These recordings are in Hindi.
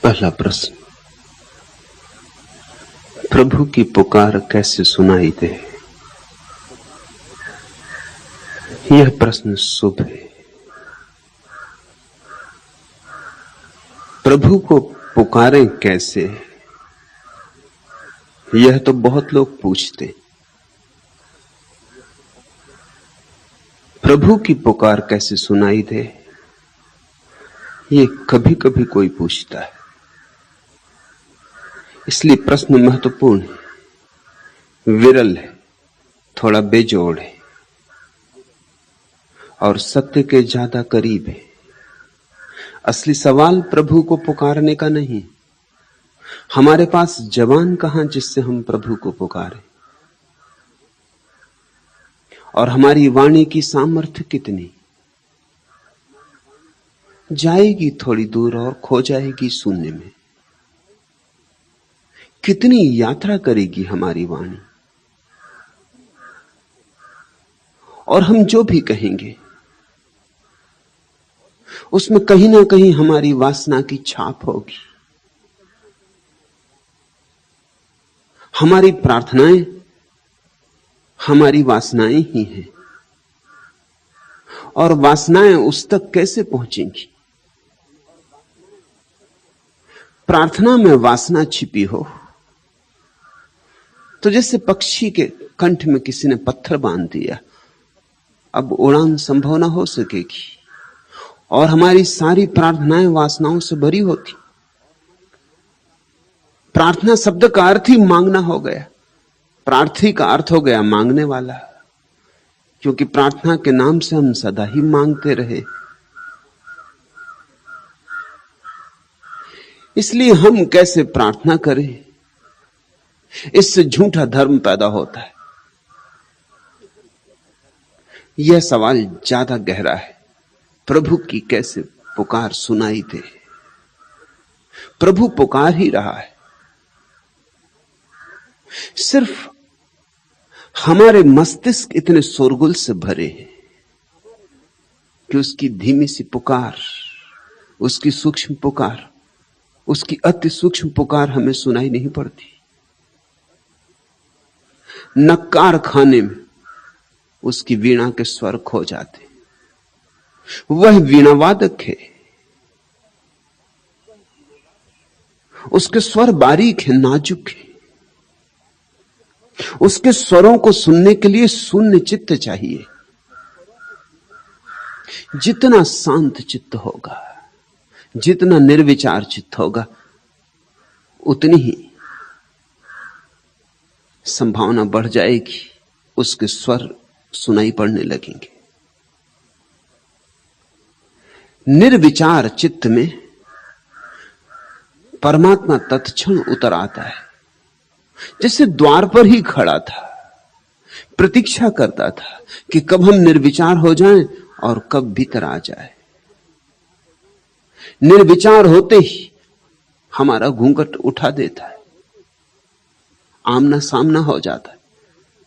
पहला प्रश्न, प्रभु की पुकार कैसे सुनाई दे? यह प्रश्न शुभ है। प्रभु को पुकारें कैसे, यह तो बहुत लोग पूछते। प्रभु की पुकार कैसे सुनाई दे, ये कभी कभी कोई पूछता है। इसलिए प्रश्न महत्वपूर्ण है, विरल है, थोड़ा बेजोड़ है और सत्य के ज्यादा करीब है। असली सवाल प्रभु को पुकारने का नहीं, हमारे पास जबान कहां जिससे हम प्रभु को पुकारें, और हमारी वाणी की सामर्थ्य कितनी। जाएगी थोड़ी दूर और खो जाएगी शून्य में। कितनी यात्रा करेगी हमारी वाणी, और हम जो भी कहेंगे उसमें कहीं ना कहीं हमारी वासना की छाप होगी। हमारी प्रार्थनाएं हमारी वासनाएं ही हैं, और वासनाएं उस तक कैसे पहुंचेंगी? प्रार्थना में वासना छिपी हो तो जैसे पक्षी के कंठ में किसी ने पत्थर बांध दिया, अब उड़ान संभव ना हो सकेगी। और हमारी सारी प्रार्थनाएं वासनाओं से भरी होती। प्रार्थना शब्द का अर्थ ही मांगना हो गया, प्रार्थी का अर्थ हो गया मांगने वाला, क्योंकि प्रार्थना के नाम से हम सदा ही मांगते रहे। इसलिए हम कैसे प्रार्थना करें, इससे झूठा धर्म पैदा होता है। यह सवाल ज्यादा गहरा है, प्रभु की कैसे पुकार सुनाई दे। प्रभु पुकार ही रहा है, सिर्फ हमारे मस्तिष्क इतने शोरगुल से भरे हैं कि उसकी धीमी सी पुकार, उसकी सूक्ष्म पुकार, उसकी अति सूक्ष्म पुकार हमें सुनाई नहीं पड़ती। नक्कार खाने में उसकी वीणा के स्वर खो जाते। वह वीणावादक है, उसके स्वर बारीक है, नाजुक है। उसके स्वरों को सुनने के लिए शून्य चित्त चाहिए। जितना शांत चित्त होगा, जितना निर्विचार चित्त होगा, उतनी ही संभावना बढ़ जाएगी उसके स्वर सुनाई पड़ने लगेंगे। निर्विचार चित्त में परमात्मा तत्क्षण उतर आता है। जैसे द्वार पर ही खड़ा था, प्रतीक्षा करता था कि कब हम निर्विचार हो जाएं और कब भीतर आ जाए। निर्विचार होते ही हमारा घूंघट उठा देता है, आमना सामना हो जाता है,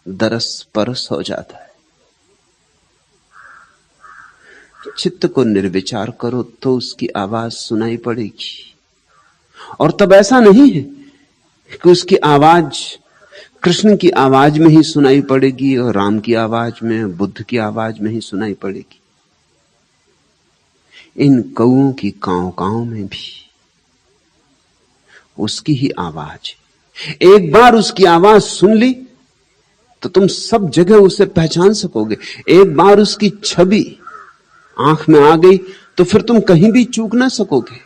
दरस परस हो जाता है। चित्त को निर्विचार करो तो उसकी आवाज सुनाई पड़ेगी। और तब ऐसा नहीं है कि उसकी आवाज कृष्ण की आवाज में ही सुनाई पड़ेगी और राम की आवाज में, बुद्ध की आवाज में ही सुनाई पड़ेगी। इन कौओं की कांव कांव में भी उसकी ही आवाज है। एक बार उसकी आवाज सुन ली तो तुम सब जगह उसे पहचान सकोगे। एक बार उसकी छवि आंख में आ गई तो फिर तुम कहीं भी चूक ना सकोगे।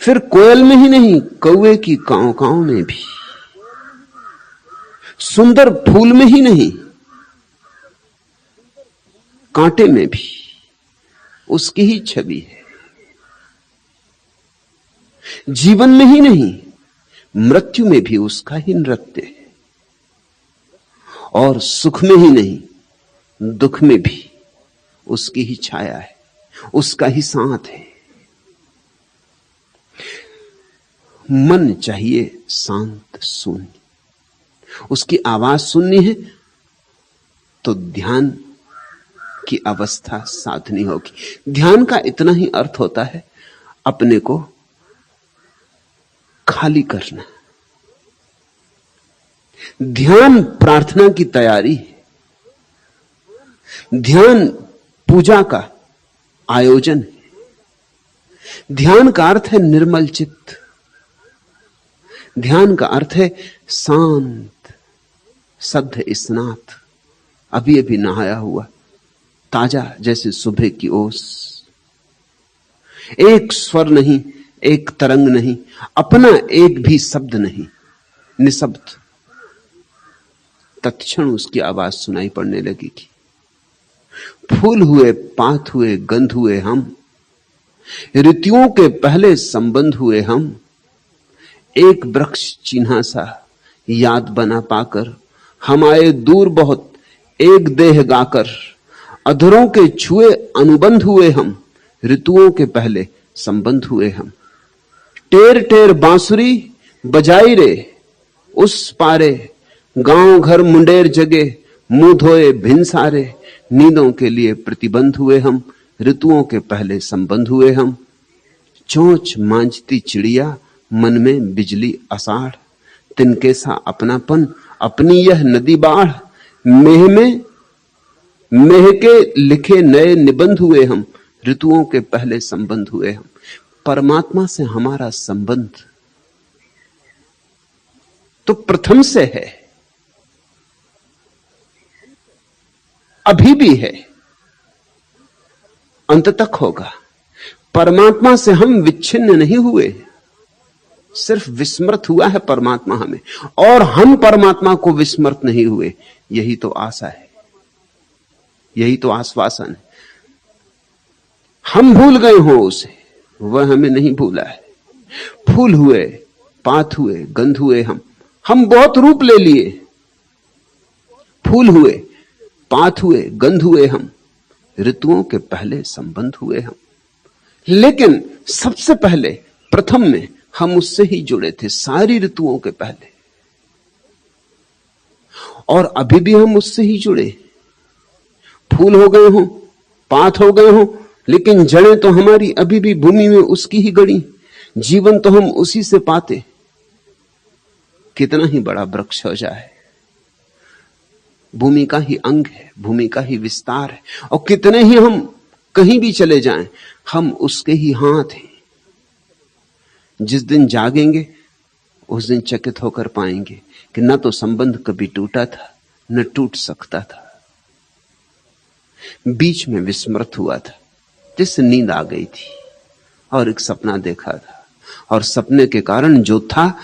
फिर कोयल में ही नहीं, कौवे की कांव कांव में भी, सुंदर फूल में ही नहीं, कांटे में भी उसकी ही छवि है। जीवन में ही नहीं, मृत्यु में भी उसका ही नृत्य है। और सुख में ही नहीं, दुख में भी उसकी ही छाया है, उसका ही साथ है। मन चाहिए शांत शून्य। उसकी आवाज सुननी है तो ध्यान की अवस्था साधनी होगी। ध्यान का इतना ही अर्थ होता है अपने को खाली करना। ध्यान प्रार्थना की तैयारी है, ध्यान पूजा का आयोजन है। ध्यान का अर्थ है निर्मल चित्त, ध्यान का अर्थ है शांत सद्ध स्नात, अभी अभी नहाया हुआ ताजा जैसे सुबह की ओस। एक स्वर नहीं, एक तरंग नहीं, अपना एक भी शब्द नहीं, निशब्द। तत्क्षण उसकी आवाज सुनाई पड़ने लगेगी। फूल हुए, पात हुए, गंध हुए हम, ऋतुओं के पहले संबंध हुए हम। एक वृक्ष चिन्हा सा याद बना पाकर, हम आए दूर बहुत एक देह गाकर। अधरों के छुए अनुबंध हुए हम, ऋतुओं के पहले संबंध हुए हम। टेर टेर बांसुरी बजाई रे उस पारे, गांव घर मुंडेर जगे मुंह धोए भिन सारे। नींदों के लिए प्रतिबंध हुए हम, ऋतुओं के पहले संबंध हुए हम। चोंच मांझती चिड़िया मन में बिजली अषाढ़, तिनके सा अपनापन अपनी यह नदी बाढ़। मेह में मेह के लिखे नए निबंध हुए हम, ऋतुओं के पहले संबंध हुए हम। परमात्मा से हमारा संबंध तो प्रथम से है, अभी भी है, अंत तक होगा। परमात्मा से हम विच्छिन्न नहीं हुए, सिर्फ विस्मृत हुआ है परमात्मा हमें, और हम परमात्मा को विस्मृत नहीं हुए। यही तो आशा है, यही तो आश्वासन है। हम भूल गए हो उसे, वह हमें नहीं भूला है। फूल हुए, पात हुए, गंध हुए हम बहुत रूप ले लिए। फूल हुए, पात हुए, गंध हुए हम, ऋतुओं के पहले संबंध हुए हम। लेकिन सबसे पहले प्रथम में हम उससे ही जुड़े थे, सारी ऋतुओं के पहले, और अभी भी हम उससे ही जुड़े। फूल हो गए हों, पात हो गए हों, लेकिन जड़ें तो हमारी अभी भी भूमि में उसकी ही गड़ी। जीवन तो हम उसी से पाते। कितना ही बड़ा वृक्ष हो जाए, भूमि का ही अंग है, भूमि का ही विस्तार है। और कितने ही हम कहीं भी चले जाएं, हम उसके ही हाथ हैं। जिस दिन जागेंगे उस दिन चकित होकर पाएंगे कि न तो संबंध कभी टूटा था, न टूट सकता था। बीच में विस्मृत हुआ था, जिससे नींद आ गई थी और एक सपना देखा था, और सपने के कारण जो था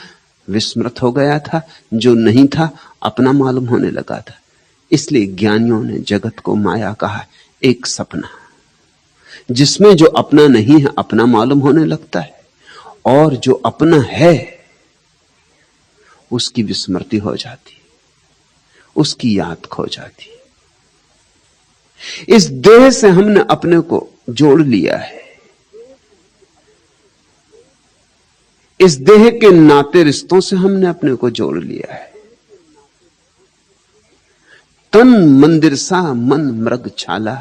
विस्मृत हो गया था, जो नहीं था अपना मालूम होने लगा था। इसलिए ज्ञानियों ने जगत को माया कहा, एक सपना जिसमें जो अपना नहीं है अपना मालूम होने लगता है, और जो अपना है उसकी विस्मृति हो जाती, उसकी याद खो जाती। इस देह से हमने अपने को जोड़ लिया है, इस देह के नाते रिश्तों से हमने अपने को जोड़ लिया है। तन मंदिर सा मन मृग छाला,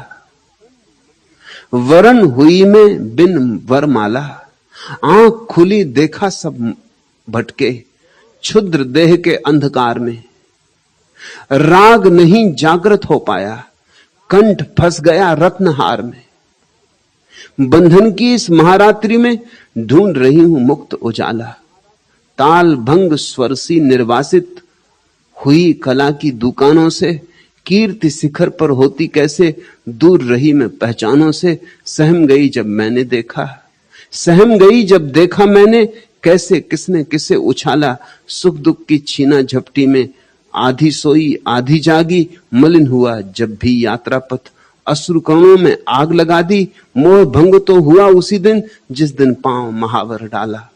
वरण हुई में बिन वरमाला। आंख खुली देखा सब भटके, क्षुद्र देह के अंधकार में। राग नहीं जागृत हो पाया, कंठ फंस गया रत्नहार में। बंधन की इस महारात्रि में ढूंढ रही हूं मुक्त उजाला। ताल भंग स्वरसी निर्वासित हुई कला की दुकानों से। कीर्ति शिखर पर होती कैसे दूर रही मैं पहचानों से। सहम गई जब मैंने देखा, सहम गई जब देखा मैंने, कैसे किसने किसे उछाला। सुख दुख की छीना झपटी में आधी सोई आधी जागी। मलिन हुआ जब भी यात्रा पथ, अश्रुकणों में आग लगा दी। मोह भंग तो हुआ उसी दिन जिस दिन पांव महावर डाला।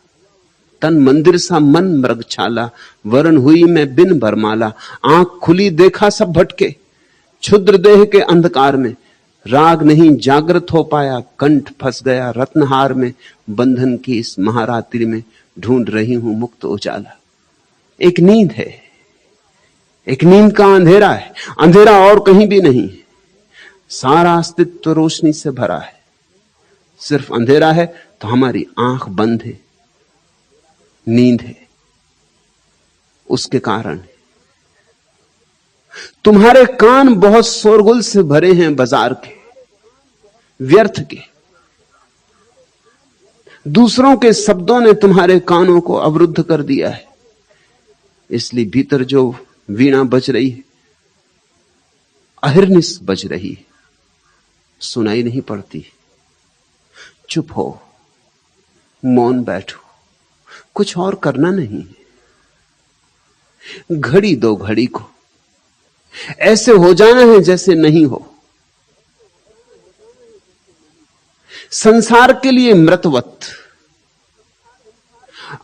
तन मंदिर सा मन मृग छाला, वरण हुई मैं बिन बरमाला। आंख खुली देखा सब भटके, क्षुद्र देह के अंधकार में। राग नहीं जागृत हो पाया, कंठ फंस गया रत्नहार में। बंधन की इस महारात्रि में ढूंढ रही हूं मुक्त उजाला। एक नींद है, एक नींद का अंधेरा है, अंधेरा और कहीं भी नहीं। सारा अस्तित्व रोशनी से भरा है, सिर्फ अंधेरा है तो हमारी आंख बंद है, नींद है, उसके कारण है। तुम्हारे कान बहुत शोरगुल से भरे हैं बाजार के, व्यर्थ के। दूसरों के शब्दों ने तुम्हारे कानों को अवरुद्ध कर दिया है, इसलिए भीतर जो वीणा बज रही है, अहिर्निश बज रही है, सुनाई नहीं पड़ती। चुप हो, मौन बैठो, कुछ और करना नहीं है। घड़ी दो घड़ी को, ऐसे हो जाना है जैसे नहीं हो। संसार के लिए मृतवत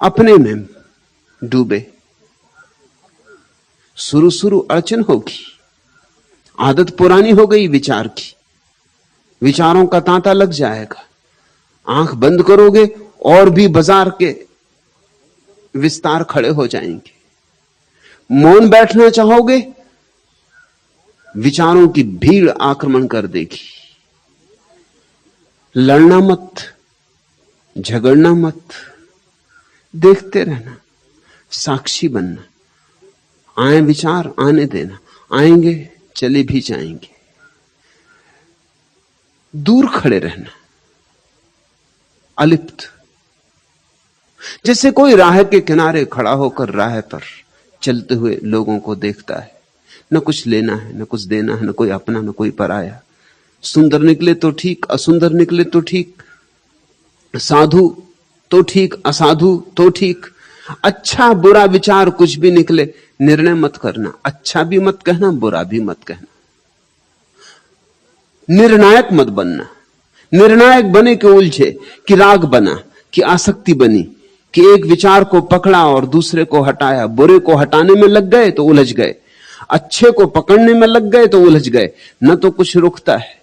अपने में डूबे। शुरू शुरू अड़चन होगी, आदत पुरानी हो गई विचार की, विचारों का तांता लग जाएगा। आंख बंद करोगे और भी बाजार के विस्तार खड़े हो जाएंगे। मौन बैठना चाहोगे, विचारों की भीड़ आक्रमण कर देगी। लड़ना मत, झगड़ना मत, देखते रहना, साक्षी बनना। आए विचार आने देना, आएंगे चले भी जाएंगे। दूर खड़े रहना, अलिप्त, जैसे कोई राह के किनारे खड़ा होकर राह पर चलते हुए लोगों को देखता है। न कुछ लेना है, न कुछ देना है, न कोई अपना न कोई पराया। सुंदर निकले तो ठीक, असुंदर निकले तो ठीक, साधु तो ठीक, असाधु तो ठीक। अच्छा बुरा विचार कुछ भी निकले, निर्णय मत करना। अच्छा भी मत कहना, बुरा भी मत कहना। निर्णायक मत बनना। निर्णायक बने कि उलझे, कि राग बना, कि आसक्ति बनी, कि एक विचार को पकड़ा और दूसरे को हटाया। बुरे को हटाने में लग गए तो उलझ गए, अच्छे को पकड़ने में लग गए तो उलझ गए। न तो कुछ रुकता है,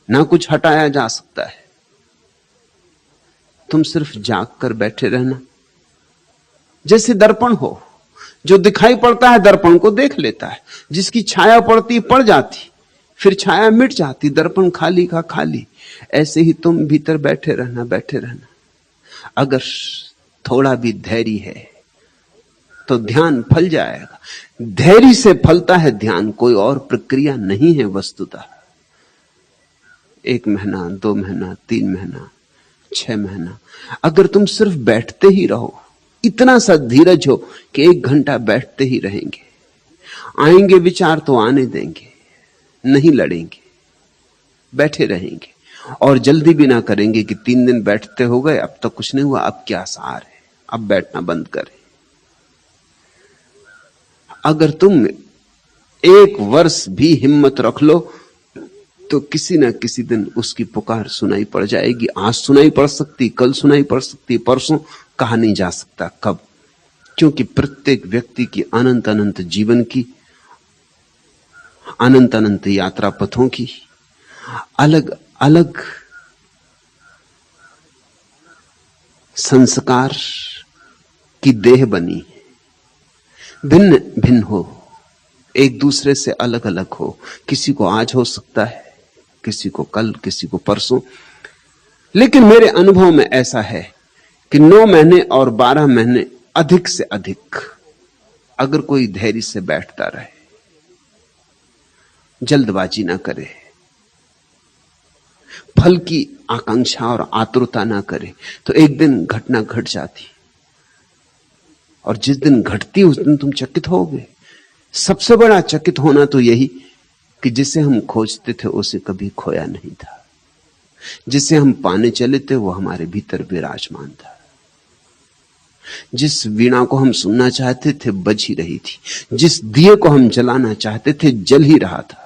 ना कुछ हटाया जा सकता है। तुम सिर्फ जाग कर बैठे रहना। जैसे दर्पण हो, जो दिखाई पड़ता है दर्पण को देख लेता है। जिसकी छाया पड़ती पड़ जाती, फिर छाया मिट जाती, दर्पण खाली का खाली। ऐसे ही तुम भीतर बैठे रहना, बैठे रहना। अगर थोड़ा भी धैर्य है तो ध्यान फल जाएगा। धैर्य से फलता है ध्यान, कोई और प्रक्रिया नहीं है वस्तुतः। 1 महीना, 2 महीना, 3 महीना, 6 महीना, अगर तुम सिर्फ बैठते ही रहो, इतना सा धीरज हो कि 1 घंटा बैठते ही रहेंगे। आएंगे विचार तो आने देंगे, नहीं लड़ेंगे, बैठे रहेंगे। और जल्दी भी ना करेंगे कि 3 दिन बैठते हो गए, अब तक कुछ नहीं हुआ, अब क्या सार है, अब बैठना बंद करें। अगर तुम 1 वर्ष भी हिम्मत रख लो तो किसी ना किसी दिन उसकी पुकार सुनाई पड़ जाएगी। आज सुनाई पड़ सकती, कल सुनाई पड़ सकती, परसों, कहा नहीं जा सकता कब। क्योंकि प्रत्येक व्यक्ति की अनंत अनंत जीवन की, अनंत अनंत यात्रा पथों की अलग अलग संस्कार की देह बनी है। भिन्न भिन्न हो, एक दूसरे से अलग अलग हो। किसी को आज हो सकता है, किसी को कल, किसी को परसों। लेकिन मेरे अनुभव में ऐसा है कि 9 महीने और 12 महीने अधिक से अधिक अगर कोई धैर्य से बैठता रहे, जल्दबाजी ना करे, फल की आकांक्षा और आतुरता ना करे, तो एक दिन घटना घट जाती। और जिस दिन घटती उस दिन तुम चकित होगे। सबसे बड़ा चकित होना तो यही कि जिसे हम खोजते थे उसे कभी खोया नहीं था। जिसे हम पाने चले थे वो हमारे भीतर विराजमान था। जिस वीणा को हम सुनना चाहते थे बज ही रही थी। जिस दिए को हम जलाना चाहते थे जल ही रहा था।